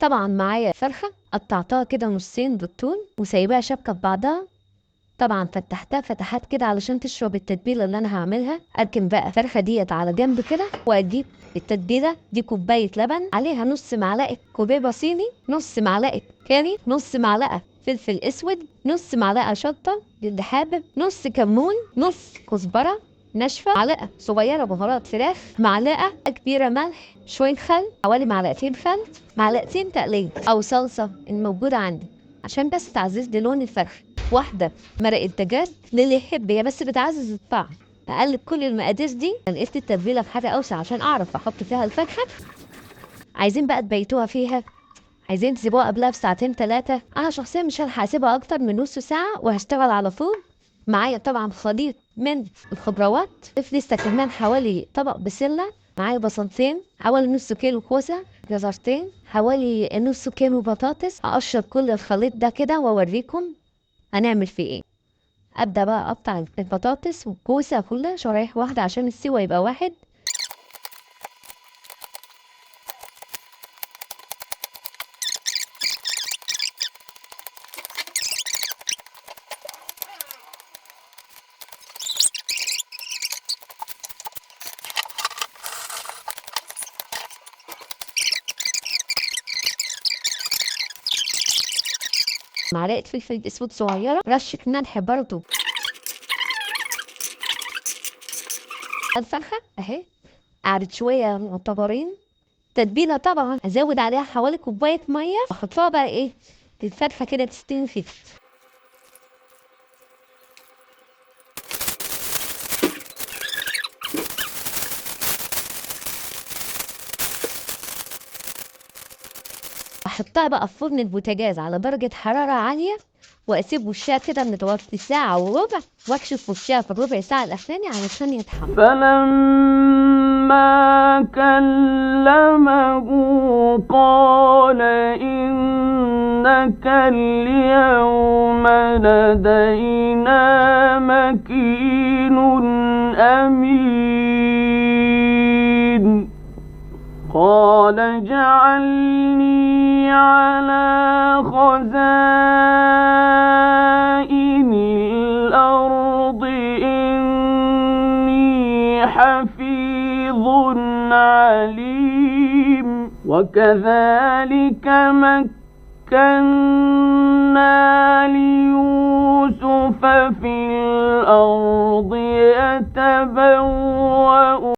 طبعا معايا فرخة قطعتها كده نصين بالطول وسايباها شابكة في بعضها. طبعا فتحتها فتحات كده علشان تشرب التتبيلة اللي انا هعملها. اركن بقى الفرخة ديت على جنب كده واجيب التتبيلة دي. كوباية لبن عليها نص معلقة كوبيبة صيني، نص معلقة كاري، نص معلقة فلفل اسود، نص معلقة شطة للي حابب، نص كمون، نص كزبرة ناشفة، معلقة صغيرة بهارات فراخ، معلقة كبيرة ملح، شوية خل، حوالي معلقتين خل، معلقتين تقلية أو صلصة الموجودة عندي عشان بس تعزيز لي لون الفرخ، واحدة مرقة دجاج للي يحب، هي بس بتعزز الطعم. أقلب كل المقادير دي. لقيت التتبيلة في حاجة أوسع عشان أعرف أحط فيها الفرخة. عايزين بقى تبيتوها فيها، عايزين تسيبوها قبلها بساعتين 3. أنا شخصيا مش هلحق أسيبها أكتر من نص ساعة وهشتغل على طول. معايا طبعا خليط من الخضروات، ضيف لسه كمان حوالي طبق بسلة، معايا بصلتين، حوالي نص كيلو كوسة، جزرتين، حوالي نص كيلو بطاطس. هقشر كل الخليط ده كده واوريكم هنعمل فيه ايه. ابدا بقى اقطع البطاطس والكوسه كلها شرايح واحده عشان السوا يبقى واحد. معلقه فلفل اسود صغيره، رشه ملح برضو. الفرخه اهي قعدت شويه معتبرين. تتبيله طبعا ازود عليها حوالي كوبايه ميه واحطها بقى ايه الفرخه كده تستوي فيه. احطها بقى في فرن البوتاجاز على درجه حراره عاليه واسيب وشها كده متوسط ساعه وربع، واكشف وشها في الربع ساعه الاخراني علشان يتحمر. فلما كلمه قال إنك اليوم لدينا مكين أمين. قال اجعلني على خزائن الأرض إني حفيظ عليم. وكذلك مكنا ليوسف في الأرض يتبوأ